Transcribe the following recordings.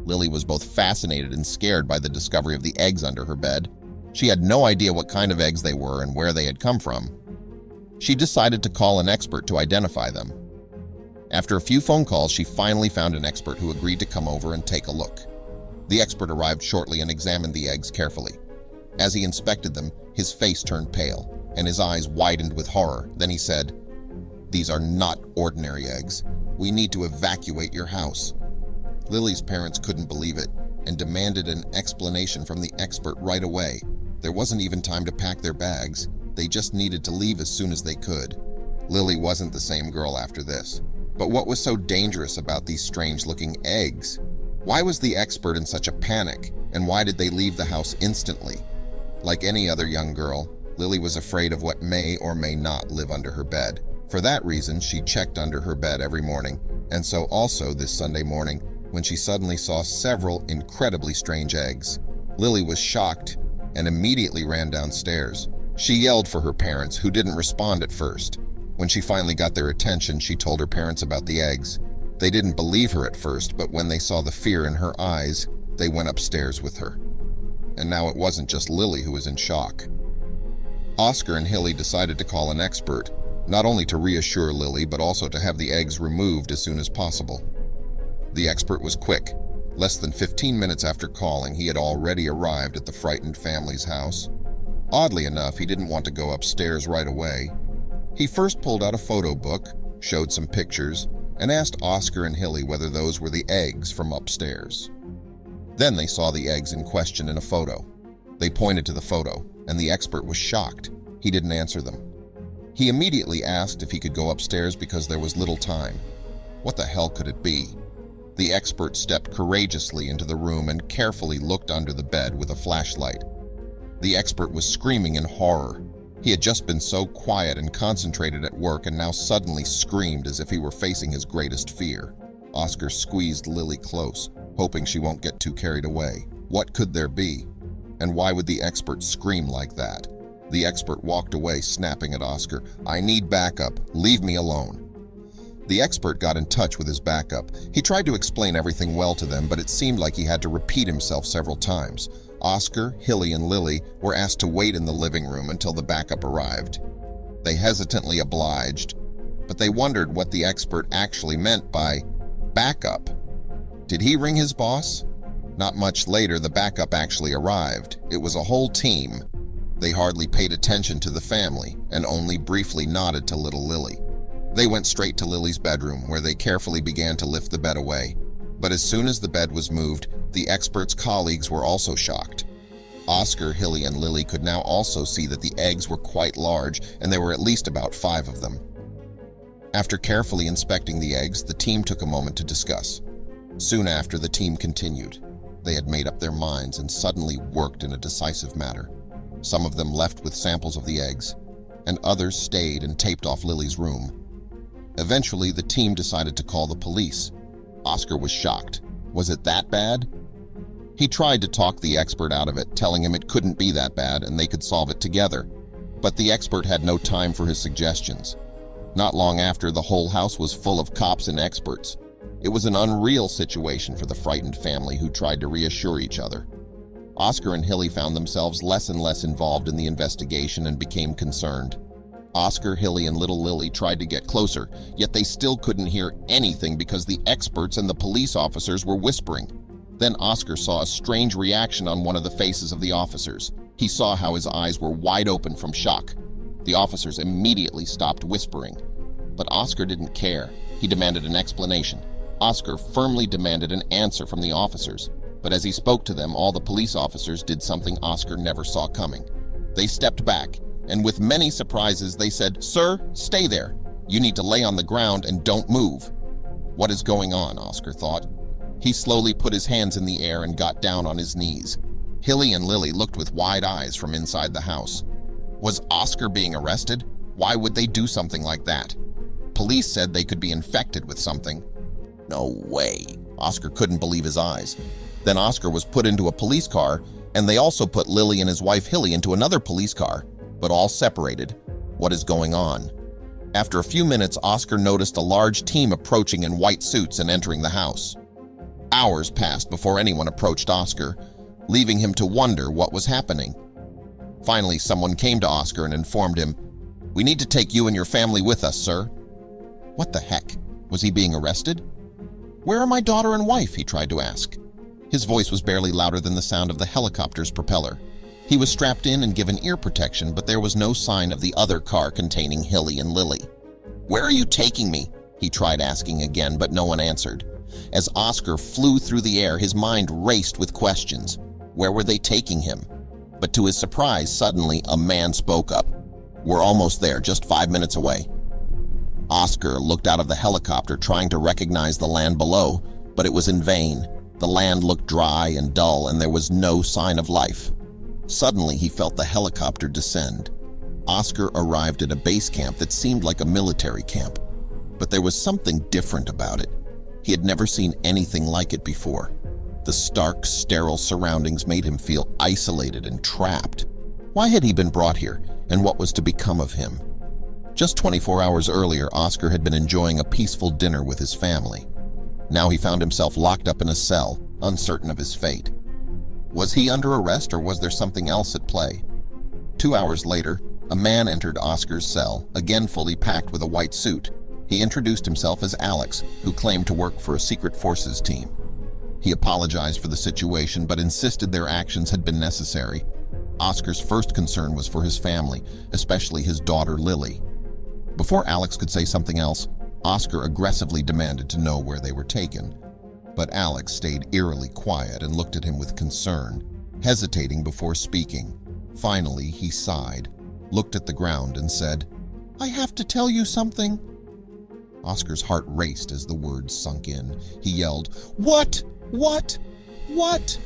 Lily was both fascinated and scared by the discovery of the eggs under her bed. She had no idea what kind of eggs they were and where they had come from. She decided to call an expert to identify them. After a few phone calls, she finally found an expert who agreed to come over and take a look. The expert arrived shortly and examined the eggs carefully. As he inspected them, his face turned pale and his eyes widened with horror. Then he said, "These are not ordinary eggs. We need to evacuate your house." Lily's parents couldn't believe it and demanded an explanation from the expert right away. There wasn't even time to pack their bags. They just needed to leave as soon as they could. Lily wasn't the same girl after this. But what was so dangerous about these strange-looking eggs? Why was the expert in such a panic, and why did they leave the house instantly? Like any other young girl, Lily was afraid of what may or may not live under her bed. For that reason, she checked under her bed every morning, and so also this Sunday morning, when she suddenly saw several incredibly strange eggs. Lily was shocked and immediately ran downstairs. She yelled for her parents, who didn't respond at first. When she finally got their attention, she told her parents about the eggs. They didn't believe her at first, but when they saw the fear in her eyes, they went upstairs with her. And now it wasn't just Lily who was in shock. Oscar and Hilly decided to call an expert, not only to reassure Lily, but also to have the eggs removed as soon as possible. The expert was quick. Less than 15 minutes after calling, he had already arrived at the frightened family's house. Oddly enough, he didn't want to go upstairs right away. He first pulled out a photo book, showed some pictures, and asked Oscar and Hilly whether those were the eggs from upstairs. Then they saw the eggs in question in a photo. They pointed to the photo, and the expert was shocked. He didn't answer them. He immediately asked if he could go upstairs because there was little time. What the hell could it be? The expert stepped courageously into the room and carefully looked under the bed with a flashlight. The expert was screaming in horror. He had just been so quiet and concentrated at work and now suddenly screamed as if he were facing his greatest fear. Oscar squeezed Lily close, hoping she won't get too carried away. What could there be? And why would the expert scream like that? The expert walked away, snapping at Oscar, "I need backup. Leave me alone." The expert got in touch with his backup. He tried to explain everything well to them, but it seemed like he had to repeat himself several times. Oscar, Hilly, and Lily were asked to wait in the living room until the backup arrived. They hesitantly obliged, but they wondered what the expert actually meant by backup. Did he ring his boss? Not much later, the backup actually arrived. It was a whole team. They hardly paid attention to the family and only briefly nodded to little Lily. They went straight to Lily's bedroom, where they carefully began to lift the bed away. But as soon as the bed was moved, the expert's colleagues were also shocked. Oscar, Hilly, and Lily could now also see that the eggs were quite large, and there were at least about 5 of them. After carefully inspecting the eggs, the team took a moment to discuss. Soon after, the team continued. They had made up their minds and suddenly worked in a decisive matter. Some of them left with samples of the eggs, and others stayed and taped off Lily's room. Eventually, the team decided to call the police. Oscar was shocked. Was it that bad? He tried to talk the expert out of it, telling him it couldn't be that bad and they could solve it together. But the expert had no time for his suggestions. Not long after, the whole house was full of cops and experts. It was an unreal situation for the frightened family who tried to reassure each other. Oscar and Hilly found themselves less and less involved in the investigation and became concerned. Oscar, Hilly, and little Lily tried to get closer, yet they still couldn't hear anything because the experts and the police officers were whispering. Then Oscar saw a strange reaction on one of the faces of the officers. He saw how his eyes were wide open from shock. The officers immediately stopped whispering. But Oscar didn't care. He demanded an explanation. Oscar firmly demanded an answer from the officers. But as he spoke to them, all the police officers did something Oscar never saw coming. They stepped back, and with many surprises, they said, "Sir, stay there. You need to lay on the ground and don't move." What is going on, Oscar thought. He slowly put his hands in the air and got down on his knees. Hilly and Lily looked with wide eyes from inside the house. Was Oscar being arrested? Why would they do something like that? Police said they could be infected with something. No way. Oscar couldn't believe his eyes. Then Oscar was put into a police car, and they also put Lily and his wife Hilly into another police car, but all separated. What is going on? After a few minutes, Oscar noticed a large team approaching in white suits and entering the house. Hours passed before anyone approached Oscar, leaving him to wonder what was happening. Finally, someone came to Oscar and informed him, "We need to take you and your family with us, sir." What the heck? Was he being arrested? "Where are my daughter and wife?" he tried to ask. His voice was barely louder than the sound of the helicopter's propeller. He was strapped in and given ear protection, but there was no sign of the other car containing Hilly and Lily. "Where are you taking me?" he tried asking again, but no one answered. As Oscar flew through the air, his mind raced with questions. Where were they taking him? But to his surprise, suddenly a man spoke up. "We're almost there, just 5 minutes away." Oscar looked out of the helicopter, trying to recognize the land below, but it was in vain. The land looked dry and dull, and there was no sign of life. Suddenly, he felt the helicopter descend. Oscar arrived at a base camp that seemed like a military camp, but there was something different about it. He had never seen anything like it before. The stark, sterile surroundings made him feel isolated and trapped. Why had he been brought here, and what was to become of him? Just 24 hours earlier, Oscar had been enjoying a peaceful dinner with his family. Now he found himself locked up in a cell, uncertain of his fate. Was he under arrest, or was there something else at play? 2 hours later, a man entered Oscar's cell, again fully packed with a white suit. He introduced himself as Alex, who claimed to work for a secret forces team. He apologized for the situation, but insisted their actions had been necessary. Oscar's first concern was for his family, especially his daughter Lily. Before Alex could say something else, Oscar aggressively demanded to know where they were taken. But Alex stayed eerily quiet and looked at him with concern, hesitating before speaking. Finally, he sighed, looked at the ground, and said, "I have to tell you something." Oscar's heart raced as the words sunk in. He yelled, "What? What? What?"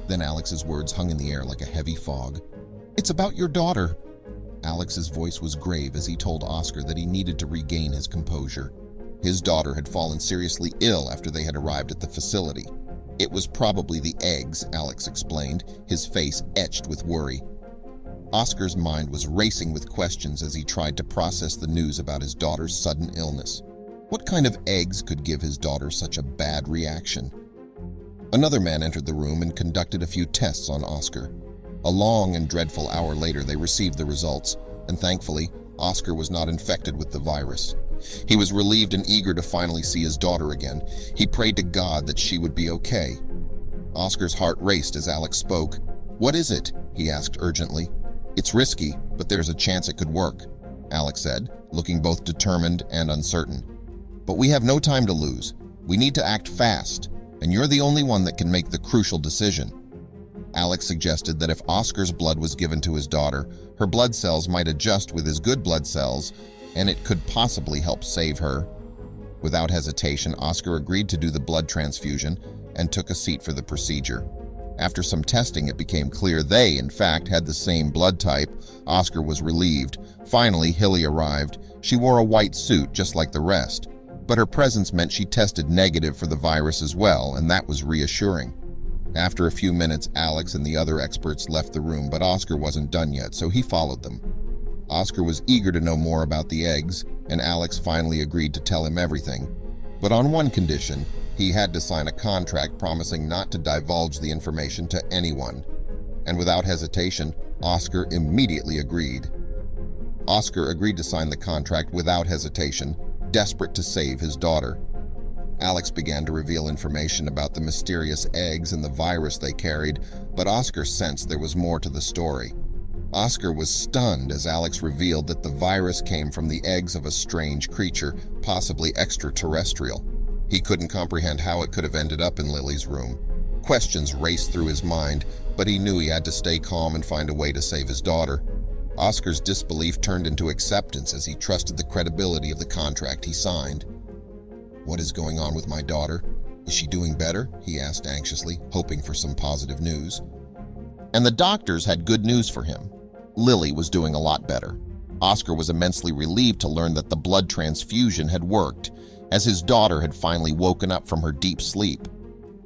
Then Alex's words hung in the air like a heavy fog. "It's about your daughter." Alex's voice was grave as he told Oscar that he needed to regain his composure. His daughter had fallen seriously ill after they had arrived at the facility. "It was probably the eggs," Alex explained, his face etched with worry. Oscar's mind was racing with questions as he tried to process the news about his daughter's sudden illness. What kind of eggs could give his daughter such a bad reaction? Another man entered the room and conducted a few tests on Oscar. A long and dreadful hour later, they received the results, and thankfully, Oscar was not infected with the virus. He was relieved and eager to finally see his daughter again. He prayed to God that she would be okay. Oscar's heart raced as Alex spoke. "What is it?" he asked urgently. "It's risky, but there's a chance it could work," Alex said, looking both determined and uncertain. "But we have no time to lose. We need to act fast, and you're the only one that can make the crucial decision." Alex suggested that if Oscar's blood was given to his daughter, her blood cells might adjust with his good blood cells, and it could possibly help save her. Without hesitation, Oscar agreed to do the blood transfusion and took a seat for the procedure. After some testing, it became clear they, in fact, had the same blood type. Oscar was relieved. Finally, Hilly arrived. She wore a white suit just like the rest, but her presence meant she tested negative for the virus as well, and that was reassuring. After a few minutes, Alex and the other experts left the room, but Oscar wasn't done yet, so he followed them. Oscar was eager to know more about the eggs, and Alex finally agreed to tell him everything. But on one condition, he had to sign a contract promising not to divulge the information to anyone. And without hesitation, Oscar immediately agreed. Oscar agreed to sign the contract without hesitation, desperate to save his daughter. Alex began to reveal information about the mysterious eggs and the virus they carried, but Oscar sensed there was more to the story. Oscar was stunned as Alex revealed that the virus came from the eggs of a strange creature, possibly extraterrestrial. He couldn't comprehend how it could have ended up in Lily's room. Questions raced through his mind, but he knew he had to stay calm and find a way to save his daughter. Oscar's disbelief turned into acceptance as he trusted the credibility of the contract he signed. "What is going on with my daughter? Is she doing better?" he asked anxiously, hoping for some positive news. And the doctors had good news for him. Lily was doing a lot better. Oscar was immensely relieved to learn that the blood transfusion had worked, as his daughter had finally woken up from her deep sleep.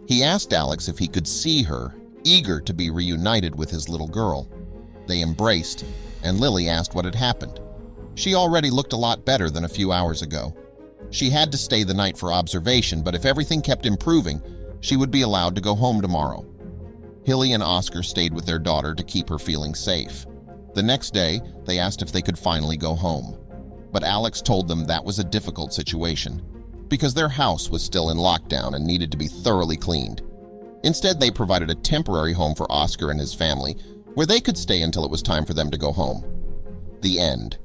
He asked Alex if he could see her, eager to be reunited with his little girl. They embraced, and Lily asked what had happened. She already looked a lot better than a few hours ago. She had to stay the night for observation, but if everything kept improving, She would be allowed to go home tomorrow. Hilly and Oscar stayed with their daughter to keep her feeling safe. The next day, they asked if they could finally go home. But Alex told them that was a difficult situation because their house was still in lockdown and needed to be thoroughly cleaned. Instead, they provided a temporary home for Oscar and his family where they could stay until it was time for them to go home. The end.